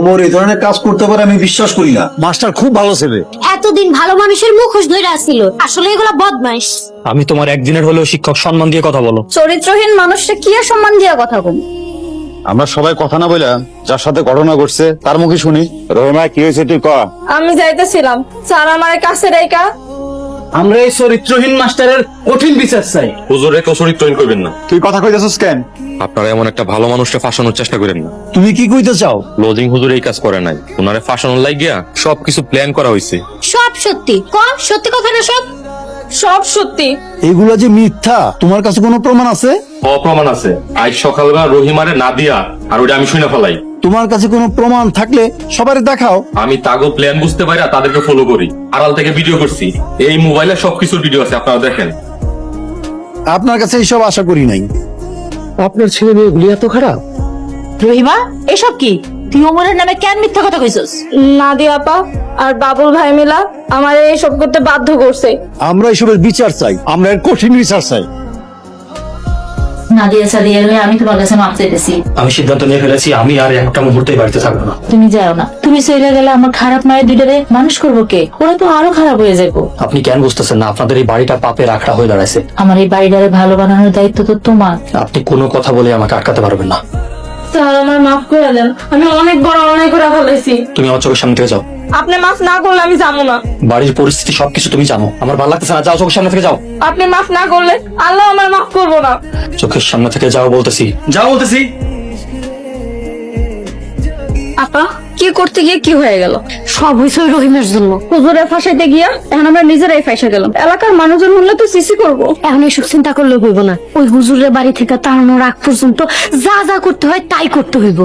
ওমর এই ধরনের কাজ করতে পারে আমি বিশ্বাস করি না। মাস্টার খুব ভালো ছেলে। এতদিন ভালো মানুষের মুখোশ ধরে আসছিল, আসলে এগুলা বদমাইশ। আমি তোমার একদিনের হলেও শিক্ষক, সম্মান দিয়ে কথা বলো। চরিত্রহীন মানুষটা কি আর সম্মান দিয়া কথা কম। আমরা সবাই কথা না বলে যার সাথে ঘটনা ঘটছে তার মুখে শুনি। রহিমা কি হয়েছে তুই ক। আমি যাইতেছিলাম, স্যার আমার কাছে রেখা। আমরা এই চরিত্রহীন মাস্টারের কঠিন বিচার চাই। হুজুরে কেউ চরিত্রহীন করবেন না। তুই কথা কইতেছিস কেন? আপনারা এমন একটা ভালো মানুষকে ফাঁসানোর চেষ্টা করেন না। তুমি কি কইতে চাও? লজিং হুজুর এই কাজ করে নাই, ওনারে ফাঁসানোর লাগিয়া সবকিছু প্ল্যান করা হয়েছে। সব সত্যি সত্যি কথা না সব? সব সত্যি। এগুলা যে মিথ্যা, তোমার কাছে কোনো প্রমাণ আছে? অপ্রমাণ আছে। আজ সকালবেলা রহিমারে না দিয়া আর ওটা আমি শুনে ফেলাই। তোমার কাছে কোনো প্রমাণ থাকলে সবারে দেখাও। আমি তাগো প্ল্যান বুঝতে পারি আর তাদেরকে ফলো করি, আড়াল থেকে ভিডিও করছি। এই মোবাইলে সবকিছুর ভিডিও আছে, আপনারা দেখেন। আপনার কাছে এইসব আশা করি নাই। আপনার ছেলে মেয়েগুলি এত খারাপ? রহিমা, এসব কি? তুই ওমরের নামে কেন মিথ্যা কথা কইছস? নাদিয়া আপা আর বাবুল ভাই মিলা আমার এইসব করতে বাধ্য করছে। আমরা এইসবের বিচার চাই, আমরা এর কঠিন বিচার চাই। নাদিয়া সাদিয়া লয়ে আমি তোমার কাছে মাপ চাইতেছি। আমি সিদ্ধান্ত নিয়ে ফেলেছি, আমি আর একটা মুহূর্তে বাড়িতে থাকবো না। তুমি যাও না, তুমি চলে গেলে আমার খারাপ মায়ের দুইটারে মানুষ করবো কে? ওরা তো আরো খারাপ হয়ে যাবো। আপনি কেন বুঝতেছেন না? আপনাদের এই বাড়িটা পাপের আখড়া হয়ে দাঁড়াইছে। আমার এই বাড়িটারে ভালো বানানোর দায়িত্ব তো তোমার। আপনি কোনো কথা বলে আমাকে আটকাতে পারবেন না। স্যার আমার মাফ করে দেন, আমি অনেক বড় অন্যায় করে ফেলেছি। তুমি আমার চোখের সামনে থেকে যাও। আপনি মাফ না করলে আমি যাবো না। বাড়ির পরিস্থিতি সবকিছু তুমি জানো, আমার ভালো লাগতেছে না। যাও, চোখের সামনে থেকে যাও। আপনি মাফ না করলে আল্লাহ আমার মাফ করবো না। চোখের সামনে থেকে যাও বলতেছি, যাও বলতেছি। আপা কি করতে গিয়ে কি হয়ে গেল? সব হয়েছে ওই রহিমের জন্য। হুজুরে ফাঁসাইতে গিয়া এখন আমরা নিজেরাই ফাঁসে গেলাম। এলাকার মানুষজন হলে তো সিসি করবো। এখন এইসব চিন্তা করলে হইব না। ওই হুজুরের বাড়ি থেকে তাড়ানোর আগ পর্যন্ত যা যা করতে হয় তাই করতে হইব।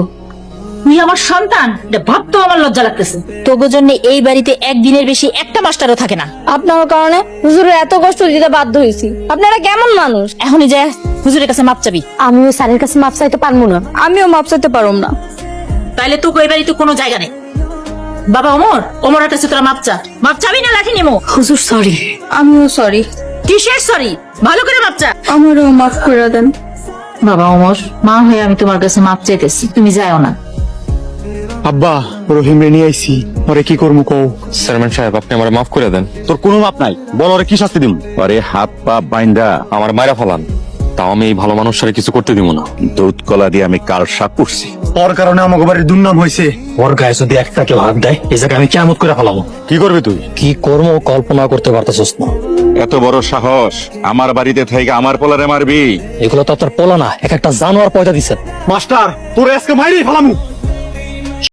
তুই আমার সন্তান, এটা ভাবতেও আমার লজ্জা লাগতেছে। তবুর জন্য এই বাড়িতে একদিনের বেশি একটা মাস্টারও থাকে না। আপনার কারণে হুজুরে এত কষ্ট দিতে বাধ্য হয়েছি। আপনারা কেমন মানুষ? এখনই যা হুজুরের কাছে মাপ চাবি। আমি ওই স্যারের কাছে মাপ চাইতে পারবো না। আমিও মাপ চাইতে পারব না। তাইলে তোকে এই বাড়িতে কোনো জায়গা নেই। বাবা ওমরের কাছে তোরা মাপ চা। মাপ চাবি না লাঠি নিমো? হুজুর সরি। আমিও সরি। কিসের সরি? ভালো করে মাপ চা। আমারও মাফ করে দেন। বাবা ওমর, মা হয়ে আমি তোমার কাছে মাপ চাইতেছি, তুমি যাও না। আব্বা, রহিম রে নিয়ে আইছি, ওরে কি করবো কও। চেয়ারম্যান সাহেব, আপনি আমার মাফ করে দেন। তোর কোনো মাপ নাই, বল ওরে কি শাস্তি দিম? আরে হাত পা বাইন্দা আমার মায়েরা ফেলান, তাও আমি এই ভালো মানুষটারে কিছু করতে দিব না। দুধ কলা দিয়ে আমি কাল শাক করছি। ওর কারণে আমাকে বাড়ির দুর্নাম হয়েছে। ওর গায়ে যদি একটা কেউ হাত দেয়, এই জায়গায় আমি কেমন করে ফেলাবো। কি করবি তুই? কি করবো কল্পনা করতে পারতেছস না। এত বড় সাহস, আমার বাড়িতে থেকে আমার পোলারে মারবি? এগুলো তো আপনার পোলা না, এক একটা জানোয়ার পয়দা দিচ্ছেন। মাস্টার, তোর আজকে মাইরেই ফেলামু।